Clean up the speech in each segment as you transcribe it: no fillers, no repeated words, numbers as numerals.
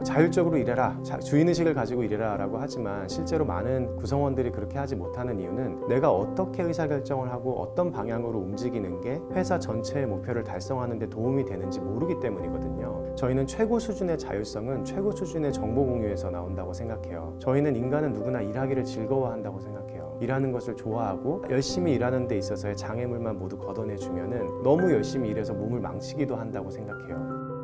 자율적으로 일해라, 주인의식을 가지고 일해라 라고 하지만 실제로 많은 구성원들이 그렇게 하지 못하는 이유는 내가 어떻게 의사결정을 하고 어떤 방향으로 움직이는 게 회사 전체의 목표를 달성하는 데 도움이 되는지 모르기 때문이거든요. 저희는 최고 수준의 자율성은 최고 수준의 정보 공유에서 나온다고 생각해요. 저희는 인간은 누구나 일하기를 즐거워한다고 생각해요. 일하는 것을 좋아하고 열심히 일하는 데 있어서의 장애물만 모두 걷어내주면은 너무 열심히 일해서 몸을 망치기도 한다고 생각해요.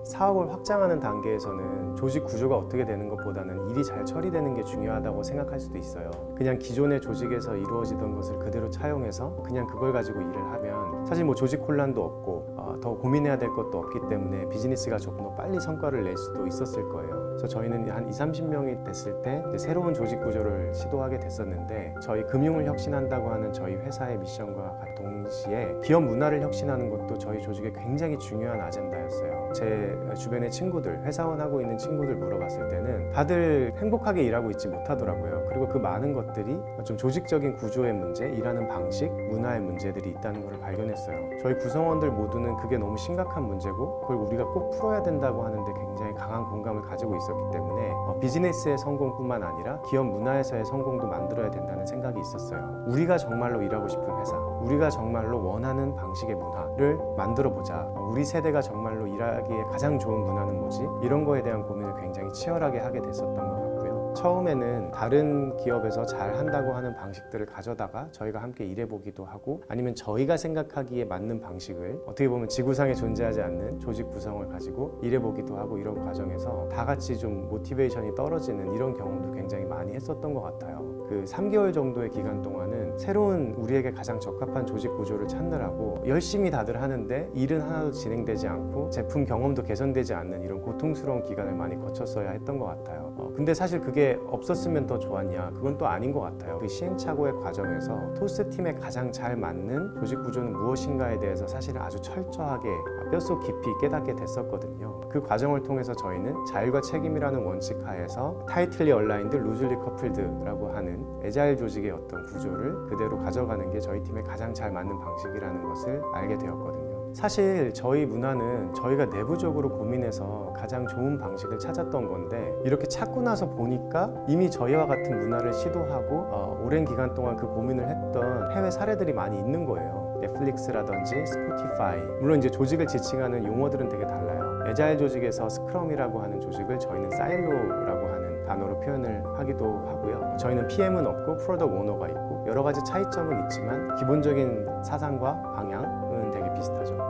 사업을 확장하는 단계에서는 조직 구조가 어떻게 되는 것보다는 일이 잘 처리되는 게 중요하다고 생각할 수도 있어요. 그냥 기존의 조직에서 이루어지던 것을 그대로 차용해서 그냥 그걸 가지고 일을 하면 사실 뭐 조직 혼란도 없고 더 고민해야 될 것도 없기 때문에 비즈니스가 조금 더 빨리 성과를 낼 수도 있었을 거예요. 그래서 저희는 한 20-30명이 됐을 때 새로운 조직 구조를 시도하게 됐었는데 저희 금융을 혁신한다고 하는 저희 회사의 미션과 동시에 기업 문화를 혁신하는 것도 저희 조직의 굉장히 중요한 아젠다였어요. 제 주변의 친구들, 회사원하고 있는 친구들 물어봤을 때는 다들 행복하게 일하고 있지 못하더라고요. 그리고 그 많은 것들이 좀 조직적인 구조의 문제, 일하는 방식, 문화의 문제들이 있다는 걸 발견했어요. 저희 구성원들 모두는 그게 너무 심각한 문제고 그걸 우리가 꼭 풀어야 된다고 하는데 굉장히 강한 공감을 가지고 있었기 때문에 비즈니스의 성공뿐만 아니라 기업 문화에서의 성공도 만들어야 된다는 생각이 있었어요. 우리가 정말로 일하고 싶은 회사, 우리가 정말로 원하는 방식의 문화를 만들어보자. 우리 세대가 정말로 일하기에 가장 좋은 문화는 뭐지? 이런 거에 대한 고민을 굉장히 치열하게 하게 됐었던 것 같고요. 처음에는 다른 기업에서 잘 한다고 하는 방식들을 가져다가 저희가 함께 일해보기도 하고 아니면 저희가 생각하기에 맞는 방식을 어떻게 보면 지구상에 존재하지 않는 조직 구성을 가지고 일해보기도 하고 이런 과정에서 다 같이 좀 모티베이션이 떨어지는 이런 경험도 굉장히 많이 했었던 것 같아요. 그 3개월 정도의 기간 동안은 새로운 우리에게 가장 적합한 조직 구조를 찾느라고 열심히 다들 하는데 일은 하나도 진행되지 않고 제품 경험도 개선되지 않는 이런 고통스러운 기간을 많이 거쳤어야 했던 것 같아요. 근데 사실 그게 없었으면 더 좋았냐? 그건 또 아닌 것 같아요. 그 시행착오의 과정에서 토스 팀에 가장 잘 맞는 조직 구조는 무엇인가에 대해서 사실 아주 철저하게 뼛속 깊이 깨닫게 됐었거든요. 그 과정을 통해서 저희는 자율과 책임이라는 원칙 하에서 타이틀리 얼라인드, 루즐리 커플드라고 하는 애자일 조직의 어떤 구조를 그대로 가져가는 게 저희 팀에 가장 잘 맞는 방식이라는 것을 알게 되었거든요. 사실 저희 문화는 저희가 내부적으로 고민해서 가장 좋은 방식을 찾았던 건데 이렇게 찾고 나서 보니까 이미 저희와 같은 문화를 시도하고 오랜 기간 동안 그 고민을 했던 해외 사례들이 많이 있는 거예요. 넷플릭스라든지 스포티파이, 물론 이제 조직을 지칭하는 용어들은 되게 달라요. 애자일 조직에서 스크럼이라고 하는 조직을 저희는 사일로라고 하는 단어로 표현을 하기도 하고요. 저희는 PM은 없고 프로덕트 오너가 있고 여러 가지 차이점은 있지만 기본적인 사상과 방향은 되게 비슷하죠.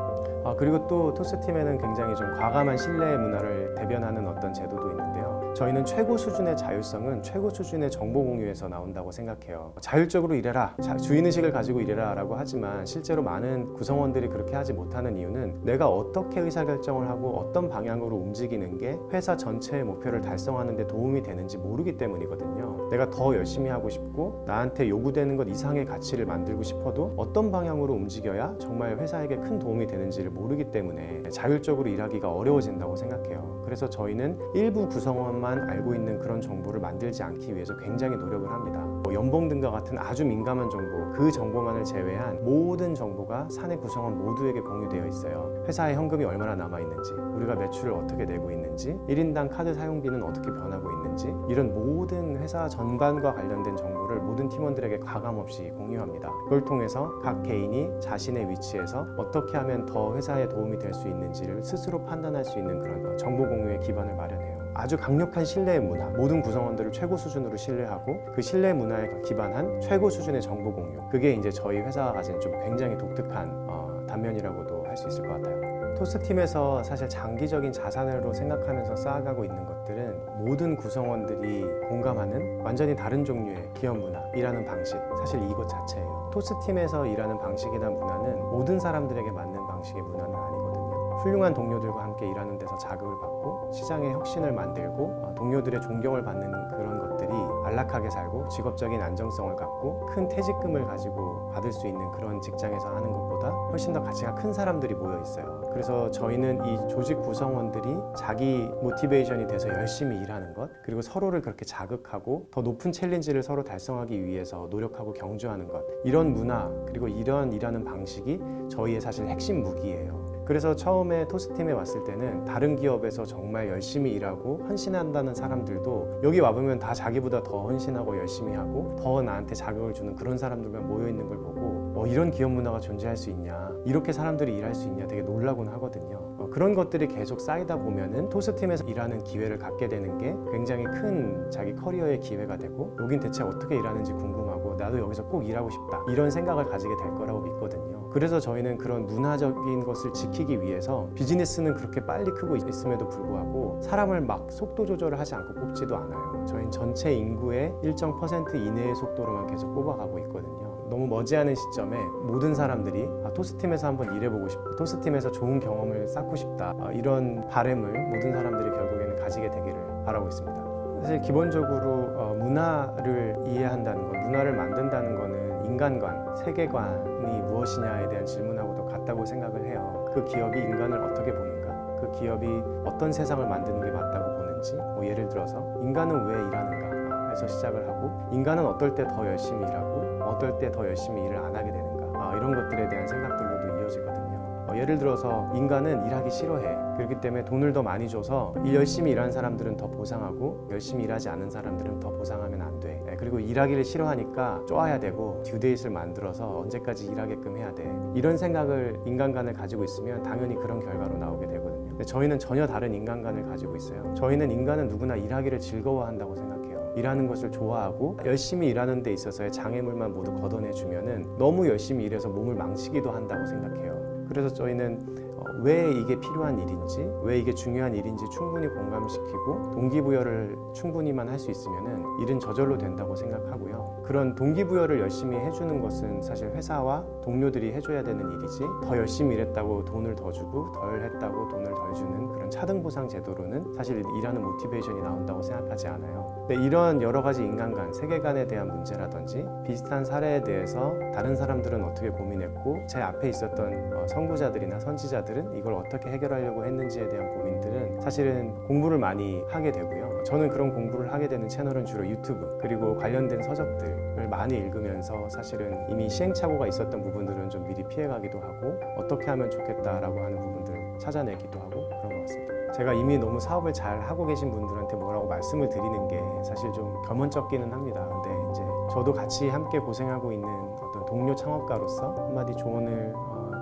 그리고 또 토스팀에는 굉장히 좀 과감한 신뢰의 문화를 대변하는 어떤 제도도 있는데요. 저희는 최고 수준의 자율성은 최고 수준의 정보 공유에서 나온다고 생각해요. 자율적으로 일해라, 주인의식을 가지고 일해라 라고 하지만 실제로 많은 구성원들이 그렇게 하지 못하는 이유는 내가 어떻게 의사결정을 하고 어떤 방향으로 움직이는 게 회사 전체의 목표를 달성하는 데 도움이 되는지 모르기 때문이거든요. 내가 더 열심히 하고 싶고 나한테 요구되는 것 이상의 가치를 만들고 싶어도 어떤 방향으로 움직여야 정말 회사에게 큰 도움이 되는지를 모르기 때문에 자율적으로 일하기가 어려워진다고 생각해요. 그래서 저희는 일부 구성원만 알고 있는 그런 정보를 만들지 않기 위해서 굉장히 노력을 합니다. 연봉 등과 같은 아주 민감한 정보, 그 정보만을 제외한 모든 정보가 사내 구성원 모두에게 공유되어 있어요. 회사에 현금이 얼마나 남아있는지, 우리가 매출을 어떻게 내고 있는지, 1인당 카드 사용비는 어떻게 변하고 있는지 이런 모든 회사 전반과 관련된 정보를 모든 팀원들에게 가감없이 공유합니다. 그걸 통해서 각 개인이 자신의 위치에서 어떻게 하면 더 회사에 도움이 될 수 있는지를 스스로 판단할 수 있는 그런 정보 공유의 기반을 마련해요. 아주 강력한 신뢰의 문화, 모든 구성원들을 최고 수준으로 신뢰하고 그 신뢰 문화에 기반한 최고 수준의 정보 공유, 그게 이제 저희 회사가 가진 좀 굉장히 독특한 단면이라고도 할 수 있을 것 같아요. 토스팀에서 사실 장기적인 자산으로 생각하면서 쌓아가고 있는 것들은 모든 구성원들이 공감하는 완전히 다른 종류의 기업 문화, 일하는 방식, 사실 이것 자체예요. 토스팀에서 일하는 방식이나 문화는 모든 사람들에게 맞는 방식의 문화는 아니거든요. 훌륭한 동료들과 함께 일하는 데서 자극을 받고 시장의 혁신을 만들고 동료들의 존경을 받는 그런 것들이 안락하게 살고 직업적인 안정성을 갖고 큰 퇴직금을 가지고 받을 수 있는 그런 직장에서 하는 것보다 훨씬 더 가치가 큰 사람들이 모여 있어요. 그래서 저희는 이 조직 구성원들이 자기 모티베이션이 돼서 열심히 일하는 것, 그리고 서로를 그렇게 자극하고 더 높은 챌린지를 서로 달성하기 위해서 노력하고 경주하는 것, 이런 문화 그리고 이런 일하는 방식이 저희의 사실 핵심 무기예요. 그래서 처음에 토스팀에 왔을 때는 다른 기업에서 정말 열심히 일하고 헌신한다는 사람들도 여기 와보면 다 자기보다 더 헌신하고 열심히 하고 더 나한테 자극을 주는 그런 사람들만 모여 있는 걸 보고 이런 기업 문화가 존재할 수 있냐, 이렇게 사람들이 일할 수 있냐 되게 놀라곤 하거든요. 그런 것들이 계속 쌓이다 보면은 토스팀에서 일하는 기회를 갖게 되는 게 굉장히 큰 자기 커리어의 기회가 되고 여긴 대체 어떻게 일하는지 궁금하고 나도 여기서 꼭 일하고 싶다 이런 생각을 가지게 될 거라고 믿거든요. 그래서 저희는 그런 문화적인 것을 지키기 위해서 비즈니스는 그렇게 빨리 크고 있음에도 불구하고 사람을 막 속도 조절을 하지 않고 뽑지도 않아요. 저희는 전체 인구의 일정 퍼센트 이내의 속도로만 계속 뽑아가고 있거든요. 너무 머지않은 시점에 모든 사람들이 토스팀에서 한번 일해보고 싶다, 토스팀에서 좋은 경험을 쌓고 싶다, 이런 바람을 모든 사람들이 결국에는 가지게 되기를 바라고 있습니다. 사실 기본적으로 문화를 이해한다는 것, 문화를 만든다는 거는 인간관, 세계관이 무엇이냐에 대한 질문하고도 같다고 생각을 해요. 그 기업이 인간을 어떻게 보는가, 그 기업이 어떤 세상을 만드는 게 맞다고 보는지, 예를 들어서 인간은 왜 일하는가 해서 시작을 하고 인간은 어떨 때 더 열심히 일하고 어떨 때 더 열심히 일을 안 하게 되는가, 이런 것들에 대한 생각들로도 이어지거든요. 예를 들어서 인간은 일하기 싫어해. 그렇기 때문에 돈을 더 많이 줘서 열심히 일하는 사람들은 더 보상하고 열심히 일하지 않는 사람들은 더 보상하면 안 돼. 그리고 일하기를 싫어하니까 쪼아야 되고 듀데이트를 만들어서 언제까지 일하게끔 해야 돼. 이런 생각을 인간관을 가지고 있으면 당연히 그런 결과로 나오게 되거든요. 근데 저희는 전혀 다른 인간관을 가지고 있어요. 저희는 인간은 누구나 일하기를 즐거워한다고 생각해요. 일하는 것을 좋아하고 열심히 일하는 데 있어서의 장애물만 모두 걷어내주면은 너무 열심히 일해서 몸을 망치기도 한다고 생각해요. 그래서 저희는 왜 이게 필요한 일인지, 왜 이게 중요한 일인지 충분히 공감시키고 동기부여를 충분히만 할 수 있으면은 일은 저절로 된다고 생각하고요. 그런 동기부여를 열심히 해주는 것은 사실 회사와 동료들이 해줘야 되는 일이지, 더 열심히 일했다고 돈을 더 주고 덜 했다고 돈을 덜 주는 그런 차등보상 제도로는 사실 일하는 모티베이션이 나온다고 생각하지 않아요. 근데 이런 여러 가지 인간관, 세계관에 대한 문제라든지 비슷한 사례에 대해서 다른 사람들은 어떻게 고민했고 제 앞에 있었던 선구자들이나 선지자들은 이걸 어떻게 해결하려고 했는지에 대한 고민들은 사실은 공부를 많이 하게 되고요. 저는 그런 공부를 하게 되는 채널은 주로 유튜브, 그리고 관련된 서적들을 많이 읽으면서 사실은 이미 시행착오가 있었던 부분들은 좀 미리 피해가기도 하고 어떻게 하면 좋겠다라고 하는 부분들을 찾아내기도 하고 그런 것 같습니다. 제가 이미 너무 사업을 잘 하고 계신 분들한테 뭐라고 말씀을 드리는 게 사실 좀 겸언쩍기는 합니다. 근데 이제 저도 같이 함께 고생하고 있는 어떤 동료 창업가로서 한마디 조언을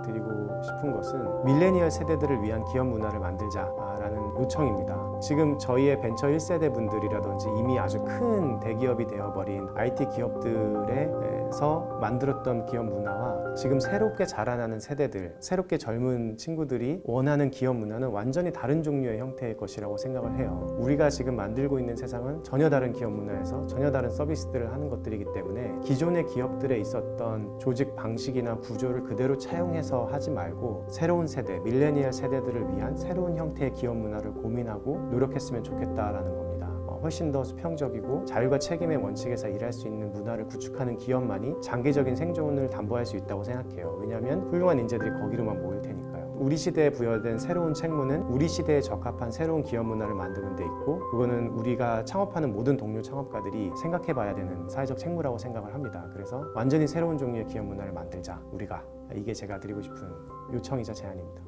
드리고 싶은 것은 밀레니얼 세대들을 위한 기업 문화를 만들자라는 요청입니다. 지금 저희의 벤처 1세대 분들이라든지 이미 아주 큰 대기업이 되어버린 IT 기업들에서 만들었던 기업 문화와 지금 새롭게 자라나는 세대들, 새롭게 젊은 친구들이 원하는 기업 문화는 완전히 다른 종류의 형태의 것이라고 생각을 해요. 우리가 지금 만들고 있는 세상은 전혀 다른 기업 문화에서 전혀 다른 서비스들을 하는 것들이기 때문에 기존의 기업들에 있었던 조직 방식이나 구조를 그대로 차용해서 하지 말고 새로운 세대, 밀레니얼 세대들을 위한 새로운 형태의 기업 문화를 고민하고 노력했으면 좋겠다라는 겁니다. 훨씬 더 수평적이고 자율과 책임의 원칙에서 일할 수 있는 문화를 구축하는 기업만이 장기적인 생존을 담보할 수 있다고 생각해요. 왜냐하면 훌륭한 인재들이 거기로만 모일 테니까요. 우리 시대에 부여된 새로운 책무는 우리 시대에 적합한 새로운 기업 문화를 만드는 데 있고, 그거는 우리가 창업하는 모든 동료 창업가들이 생각해 봐야 되는 사회적 책무라고 생각을 합니다. 그래서 완전히 새로운 종류의 기업 문화를 만들자, 우리가. 이게 제가 드리고 싶은 요청이자 제안입니다.